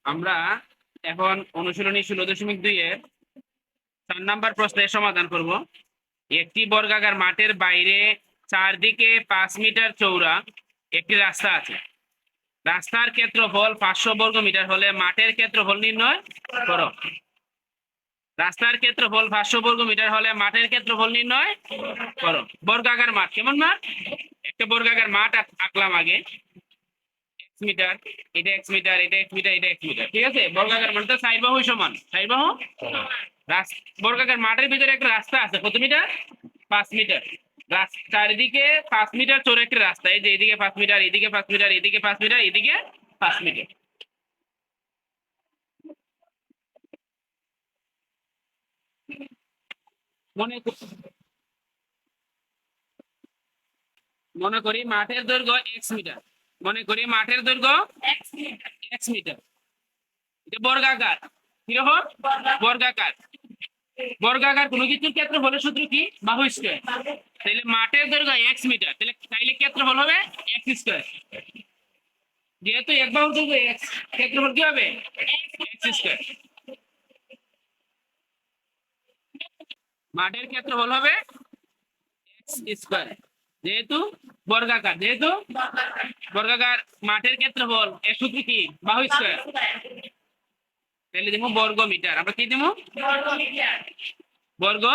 আমরা এখন অনুশীলনী 16.2 এর 4 নাম্বার প্রশ্নের সমাধান করব। একটি বর্গাকার মাঠের বাইরে চারদিকে 5 মিটার চওড়া একটি রাস্তা আছে। রাস্তার ক্ষেত্রফল 500 বর্গ মিটার হলে মাঠের ক্ষেত্রফল নির্ণয় করো। রাস্তার ক্ষেত্রফল 500 বর্গ মিটার হলে মাঠের ক্ষেত্রফল নির্ণয় করো। বর্গাকার মাঠ, কেমন মাঠ? একটা বর্গাকার মাঠ আঁকলাম আগে, x মিটার, এটা x মিটার, এটা x মিটার, এটা x মিটার, ঠিক আছে? বর্গাকার মাঠটা সাইড বাহু সমান, সাইড বাহু। বর্গাকার মাঠের ভিতরে একটা রাস্তা আছে, কত মিটার? 5 মিটার। চারিদিকে 5 মিটার চৌড়া একটা রাস্তা, এই যে এদিকে 5 মিটার, এদিকে 5 মিটার, এদিকে 5 মিটার, এদিকে 5 মিটার। মনে করি মাঠের দৈর্ঘ্য x মিটার, মনে করি মাঠের দৈর্ঘ্য x মিটার। এটা বর্গাকার, কিরকম? বর্গাকার। বর্গাকার কোনো কিছুর ক্ষেত্রফলের সূত্র কি? বাহু স্কয়ার। তাহলে মাঠের দৈর্ঘ্য x মিটার, তাইলে ক্ষেত্রফল হবে x স্কয়ার। যেহেতু এক বাহুর দৈর্ঘ্য x, ক্ষেত্রফল কি হবে? x square. মাঠের ক্ষেত্রফল হবে x স্কয়ার, যেহেতু বর্গাকার। যেহেতু বর্গাকার মাঠের ক্ষেত্রফল এর সূত্র কি? বাহু স্কয়ার। তাহলে দেবো বর্গ মিটার। আমরা কি দেবো? বর্গ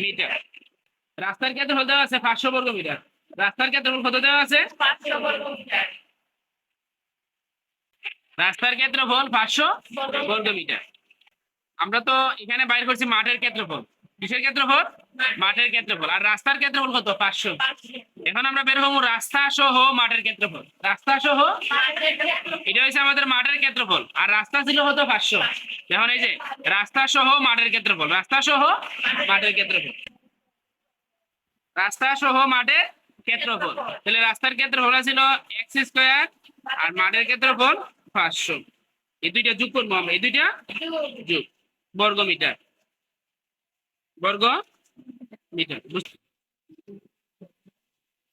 মিটার। রাস্তার ক্ষেত্রফল দেওয়া আছে 500 বর্গ মিটার। রাস্তার ক্ষেত্রফল কত দেওয়া আছে? 500 বর্গ মিটার। রাস্তার ক্ষেত্রফল 500 বর্গ মিটার। আমরা তো এখানে বাইর করছি মাঠের ক্ষেত্রফল। কিসের ক্ষেত্রফল? মাঠের ক্ষেত্রফল। আর রাস্তার ক্ষেত্রফল কত? 500। এখন আমরা বের হবো রাস্তা সহ মাঠের ক্ষেত্রফল। রাস্তা সহ, এটা হচ্ছে আমাদের মাঠের ক্ষেত্রফল, আর রাস্তা ছিল হতো 500। এখন এই যে রাস্তা সহ মাঠের ক্ষেত্রফল, রাস্তা সহ মাঠের ক্ষেত্রফল, রাস্তা সহ মাঠের ক্ষেত্রফল। তাহলে রাস্তার ক্ষেত্রফল ছিল x স্কয়ার আর মাঠের ক্ষেত্রফল 500। এই দুইটা যোগ করবো আমরা, এই দুইটা যোগ, বর্গ মিটার, বর্গ মিটার।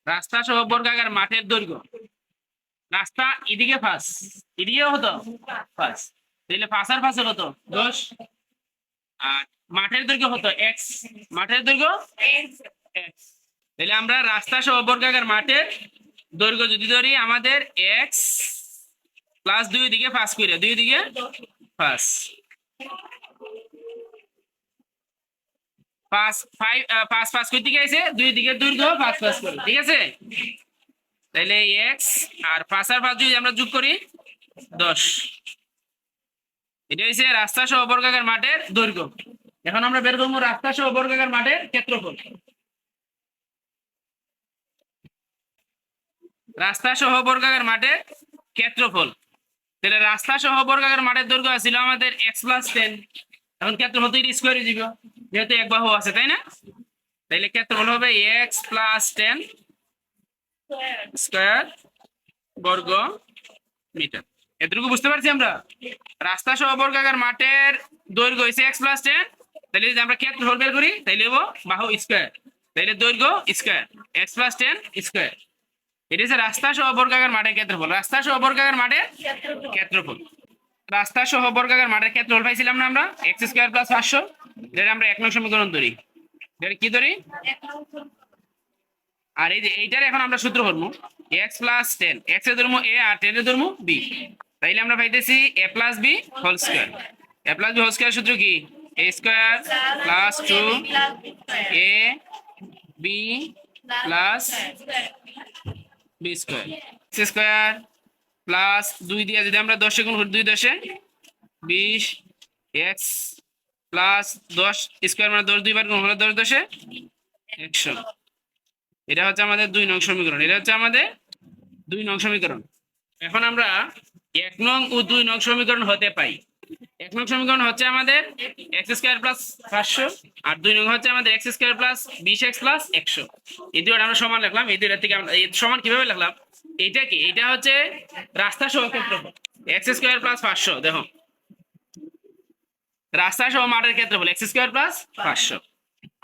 রাস্তা সহ বর্গাকার মাঠের দৈর্ঘ্য, রাস্তা এদিকে 5, এদিকেও হতো 5, তাহলে 5 আর 5 কত? 10। আর মাঠের দৈর্ঘ্য কত? x, মাঠের দৈর্ঘ্য x। তাহলে আমরা রাস্তা সহ বর্গাকার মাঠের দৈর্ঘ্য যদি ধরি আমাদের x প্লাস 2 দিকে 5 করে, 2 দিকে 5, 5 5 5 কই দিকে আছে? 2 দিকে দৈর্ঘ্য 5 5 করে, ঠিক আছে? তাহলে x আর 5 আর 5 যদি আমরা যোগ করি 10। এটা হচ্ছে রাস্তা সহ বর্গাকার মাঠের দৈর্ঘ্য। এখন আমরা বের করবো রাস্তা সহ বর্গাকার মাঠের ক্ষেত্রফল। রাস্তা সহ বর্গাকার মাঠের ক্ষেত্রফল। তাহলে রাস্তা সহ বর্গাকার মাঠের দৈর্ঘ্য ছিল আমাদের x প্লাস 10। এখন ক্ষেত্রফল তো স্কয়ারে দিব, যেহেতু এক বাহু আছে, তাই না? তাহলে ক্ষেত্রফল হবে x প্লাস 10 স্কয়ার বর্গ মিটার। এতটুকু বুঝতে পারছি আমরা? রাস্তা সহ বর্গাকার মাঠের দৈর্ঘ্য হচ্ছে x প্লাস 10। তাহলে যদি আমরা ক্ষেত্রফল বের করি তাহলে হবো বাহু স্কয়ার, তাহলে দৈর্ঘ্য স্কয়ার, x প্লাস 10 স্কয়ার। এটা হচ্ছে রাস্তা সহ বর্গাকার মাঠের ক্ষেত্রফল। রাস্তা সহ বর্গাকার মাঠের ক্ষেত্রফল। রাস্তা সহ বর্গাকার মাঠের ক্ষেত্রফল পাইছিলাম না আমরা x স্কয়ার প্লাস 500। যেটা আমরা 1 নং সমীকরণ ধরি, যেটা কি ধরি? আর এই যে এইটার এখন আমরা সূত্র করবো x প্লাস 10, x এর ধর্ম a আর 10 এর ধর্ম b। তাইলে আমরা পাইতেছি a plus b whole square. a plus b whole square সূত্র কি? a square plus 2 a b plus b square. x square plus 2 দিয়ে যদি আমরা 10 গুণ করি, 2 10 20, x প্লাস 10 স্কয়ার মানে 10 দুইবার গুণ হলে 10 10 100। এটা হচ্ছে আমাদের 2 নং সমীকরণ। এটা হচ্ছে আমাদের 2 নং সমীকরণ। এখন আমরা 1 নং ও 2 নং সমীকরণ হতে পাই। 1 নং সমীকরণ হচ্ছে আমাদের x স্কয়ার প্লাস 500 আর 2 নং হচ্ছে আমাদের x square plus 20x plus 100। এই দুটো আমরা সমান লিখলাম। এই দুটো থেকে আমরা এই সমান কিভাবে লিখলাম? এইটা কি? এটা হচ্ছে রাস্তা সহ ক্ষেত্রফল x স্কয়ার প্লাস 500। দেখো রাস্তা সহ মাঠের ক্ষেত্রফল x স্কয়ার প্লাস 500,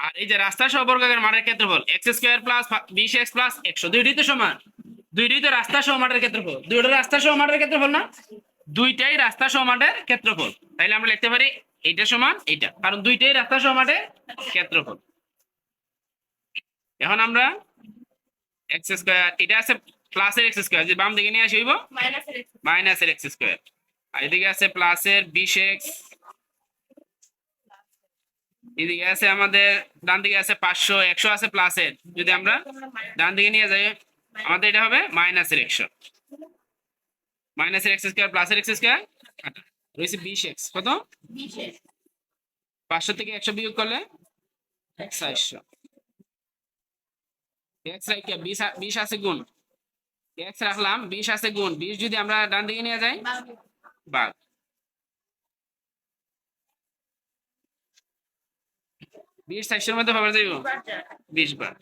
আর এই যে রাস্তা সহ বর্গাকার মাঠের ক্ষেত্রফল x square plus 20x plus 100। দুইটাই তো সমান, দুইটাই তো রাস্তা সহ মাঠের ক্ষেত্রফল, দুইটা রাস্তা সহ মাঠের ক্ষেত্রফল না? দুইটাই রাস্তা সহ মাঠের ক্ষেত্রফল, তাইলে আমরা লিখতে পারি এইটা সমান এইটা, কারণ দুইটাই রাস্তা সহ মাঠের ক্ষেত্রফল। এখন আমরা এক্স স্কোয়ার, এটা আছে প্লাসের এক্স স্কোয়ার, যে বাম দিকে নিয়ে আসি হইব মাইনাসের এক্স স্কোয়ার, আর এদিকে আছে প্লাসের 20x, এদিকে আছে আমাদের ডান দিকে আছে 500, 100 আছে প্লাসের, যদি আমরা ডান দিকে নিয়ে যাই আমাদের এটা হবে মাইনাসের 100, মাইনাসের এক্স স্কোয়ার প্লাসের এক্স স্কোয়ার রয়েছে 20x, কত 500 থেকে 100 বিয়োগ করলে 400, এক্স রাখি 20 আছে গুণ, এক্স রাখলাম 20 আছে গুণ, 20 যদি আমরা ডান দিকে নিয়ে যাই ভাগ, 20 400 মধ্যে পাওয়া যাইব 20 বার,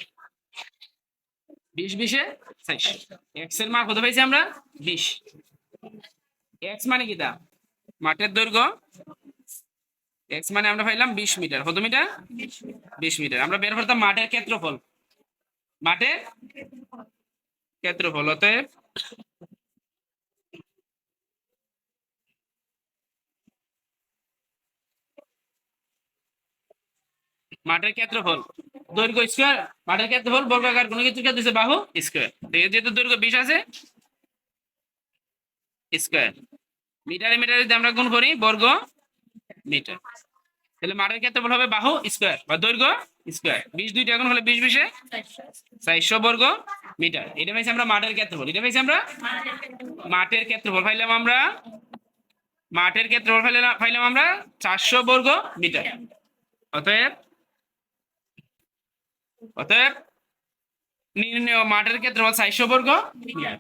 20 20 এ 400, এক্স এর মান কত পাইছি আমরা 20, এক্স মানে কি তা মাঠের দৈর্ঘ্য, এক্স মানে আমরা পাইলাম 20 মিটার, কত মিটার 20 মিটার। আমরা বের করতাম মাঠের ক্ষেত্রফল, মাঠের ক্ষেত্রফল, অতএব মাঠের ক্ষেত্রফল দৈর্ঘ্য স্কয়ার, মাঠের ক্ষেত্রফল বর্গাকার কোন কিছু ক্ষেত্রে দিছে বাহু স্কয়ার, যেহেতু দৈর্ঘ্য 20 আছে স্কয়ার, মিটারে মিটারে যদি আমরা গুণ করি বর্গ মিটার, তাহলে মাঠের ক্ষেত্রফল হবে বাহু স্কয়ার বা দৈর্ঘ্য স্কয়ার, 20 দুইটা এখন হলে 20 20 এ 400 বর্গ মিটার। এটা পাইছি আমরা মাঠের ক্ষেত্রফল, এটা পাইছি আমরা মাঠের ক্ষেত্রফল পাইলাম আমরা, মাঠের ক্ষেত্রফল পাইলাম আমরা 400 বর্গ মিটার। অতএব অতএব নির্ণেয় মাঠের ক্ষেত্রফল 400 বর্গ মিটার।